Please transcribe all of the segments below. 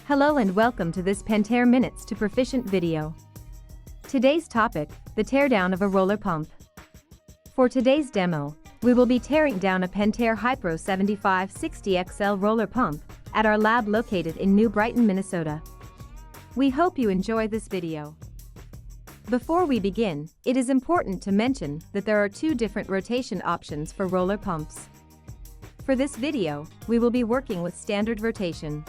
Hello and welcome to this Pentair Minutes to Proficient video. Today's topic, the teardown of a roller pump. For today's demo, we will be tearing down a Pentair Hypro 7560XL roller pump at our lab located in New Brighton, Minnesota. We hope you enjoy this video. Before we begin, it is important to mention that there are two different rotation options for roller pumps. For this video, we will be working with standard rotation.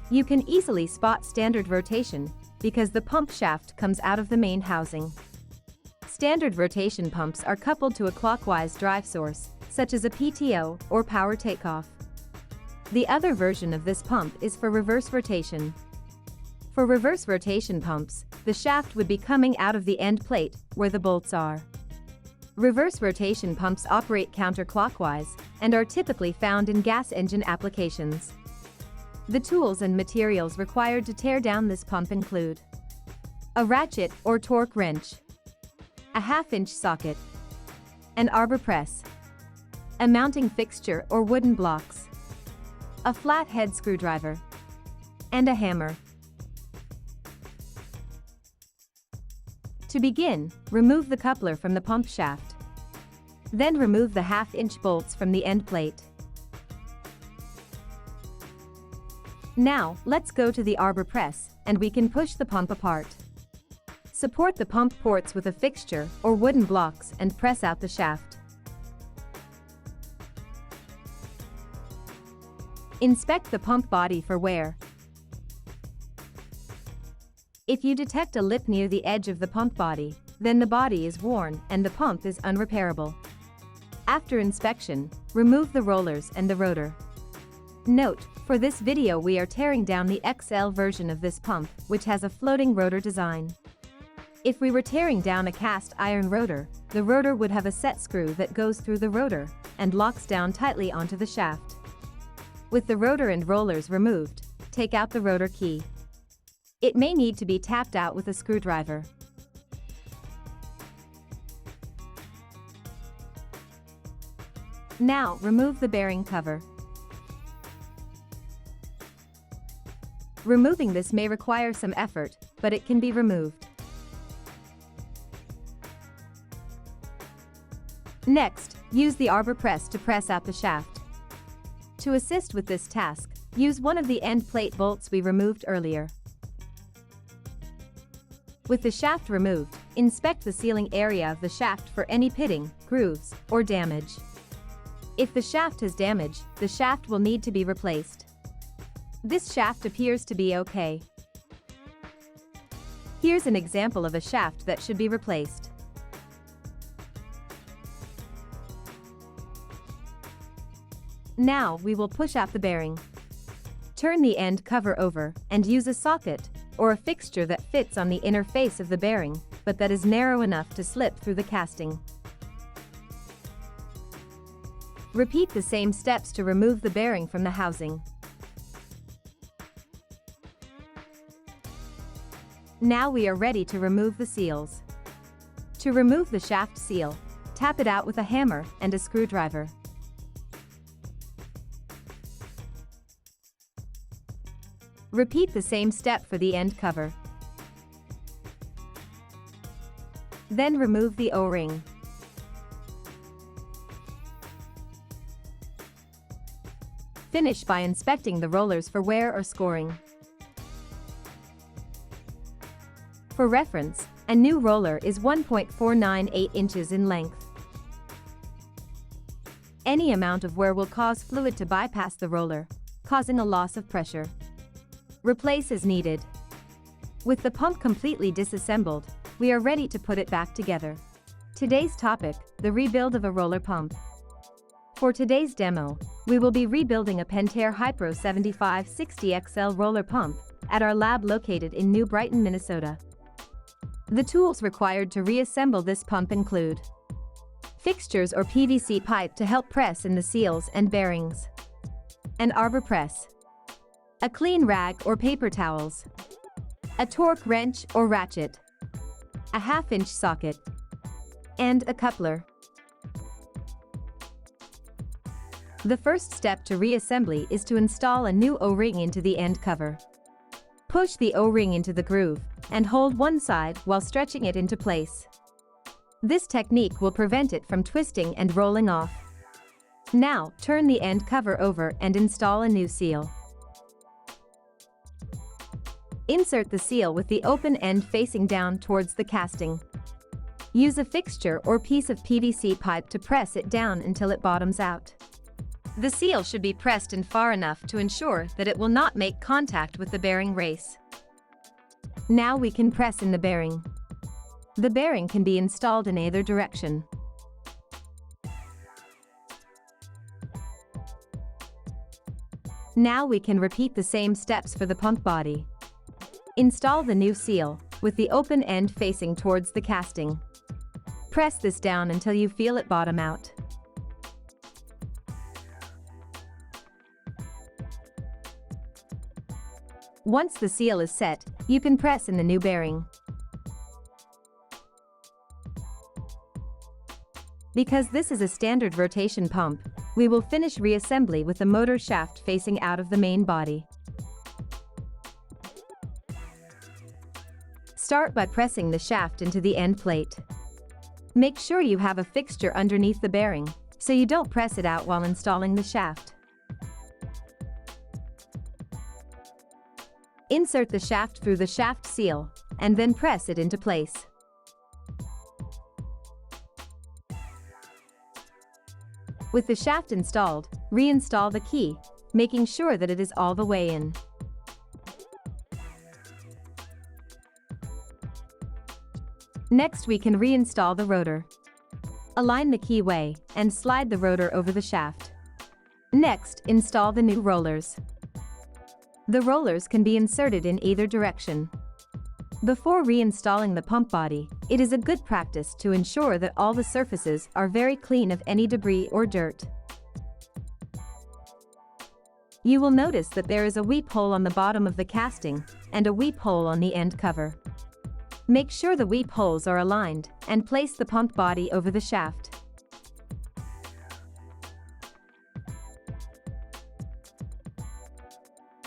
You can easily spot standard rotation because the pump shaft comes out of the main housing. Standard rotation pumps are coupled to a clockwise drive source, such as a PTO or power takeoff. The other version of this pump is for reverse rotation. For reverse rotation pumps, the shaft would be coming out of the end plate, where the bolts are. Reverse rotation pumps operate counterclockwise and are typically found in gas engine applications. The tools and materials required to tear down this pump include a ratchet or torque wrench, a 1/2-inch socket, an arbor press, a mounting fixture or wooden blocks, a flat head screwdriver, and a hammer. To begin, remove the coupler from the pump shaft. Then remove the 1/2-inch bolts from the end plate. Now, let's go to the arbor press, and we can push the pump apart. Support the pump ports with a fixture or wooden blocks and press out the shaft. Inspect the pump body for wear. If you detect a lip near the edge of the pump body, then the body is worn and the pump is unrepairable. After inspection, remove the rollers and the rotor. Note, for this video we are tearing down the XL version of this pump, which has a floating rotor design. If we were tearing down a cast iron rotor, the rotor would have a set screw that goes through the rotor and locks down tightly onto the shaft. With the rotor and rollers removed, take out the rotor key. It may need to be tapped out with a screwdriver. Now, remove the bearing cover. Removing this may require some effort, but it can be removed. Next, use the arbor press to press out the shaft. To assist with this task, use one of the end plate bolts we removed earlier. With the shaft removed, inspect the sealing area of the shaft for any pitting, grooves, or damage. If the shaft has damage, the shaft will need to be replaced. This shaft appears to be okay. Here's an example of a shaft that should be replaced. Now we will push out the bearing. Turn the end cover over and use a socket or a fixture that fits on the inner face of the bearing, but that is narrow enough to slip through the casting. Repeat the same steps to remove the bearing from the housing. Now we are ready to remove the seals. To remove the shaft seal, tap it out with a hammer and a screwdriver. Repeat the same step for the end cover. Then remove the O-ring. Finish by inspecting the rollers for wear or scoring. For reference, a new roller is 1.498 inches in length. Any amount of wear will cause fluid to bypass the roller, causing a loss of pressure. Replace as needed. With the pump completely disassembled, we are ready to put it back together. Today's topic, the rebuild of a roller pump. For today's demo, we will be rebuilding a Pentair Hypro 7560XL roller pump at our lab located in New Brighton, Minnesota. The tools required to reassemble this pump include fixtures or PVC pipe to help press in the seals and bearings, an arbor press, a clean rag or paper towels, a torque wrench or ratchet, a 1/2-inch socket, and a coupler. The first step to reassembly is to install a new O-ring into the end cover. Push the O-ring into the groove and hold one side while stretching it into place. This technique will prevent it from twisting and rolling off. Now, turn the end cover over and install a new seal. Insert the seal with the open end facing down towards the casting. Use a fixture or piece of PVC pipe to press it down until it bottoms out. The seal should be pressed in far enough to ensure that it will not make contact with the bearing race. Now we can press in the bearing. The bearing can be installed in either direction. Now we can repeat the same steps for the pump body. Install the new seal, with the open end facing towards the casting. Press this down until you feel it bottom out. Once the seal is set, you can press in the new bearing. Because this is a standard rotation pump, we will finish reassembly with the motor shaft facing out of the main body. Start by pressing the shaft into the end plate. Make sure you have a fixture underneath the bearing, so you don't press it out while installing the shaft. Insert the shaft through the shaft seal, and then press it into place. With the shaft installed, reinstall the key, making sure that it is all the way in. Next we can reinstall the rotor. Align the keyway and slide the rotor over the shaft. Next, install the new rollers. The rollers can be inserted in either direction. Before reinstalling the pump body, it is a good practice to ensure that all the surfaces are very clean of any debris or dirt. You will notice that there is a weep hole on the bottom of the casting and a weep hole on the end cover. Make sure the weep holes are aligned and place the pump body over the shaft.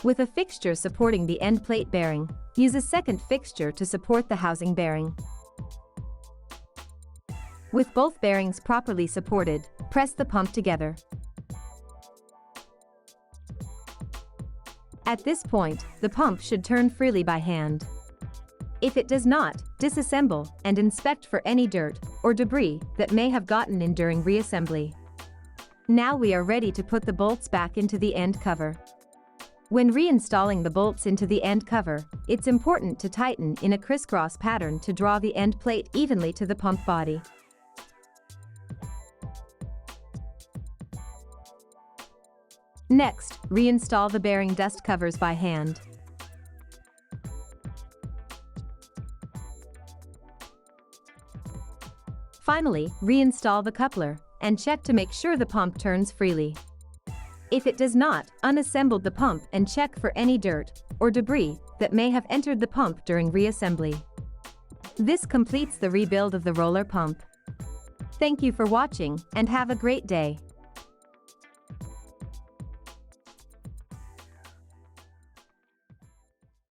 With a fixture supporting the end plate bearing, use a second fixture to support the housing bearing. With both bearings properly supported, press the pump together. At this point, the pump should turn freely by hand. If it does not, disassemble and inspect for any dirt or debris that may have gotten in during reassembly. Now we are ready to put the bolts back into the end cover. When reinstalling the bolts into the end cover, it's important to tighten in a crisscross pattern to draw the end plate evenly to the pump body. Next, reinstall the bearing dust covers by hand. Finally, reinstall the coupler and check to make sure the pump turns freely. If it does not, unassemble the pump and check for any dirt or debris that may have entered the pump during reassembly. This completes the rebuild of the roller pump. Thank you for watching and have a great day.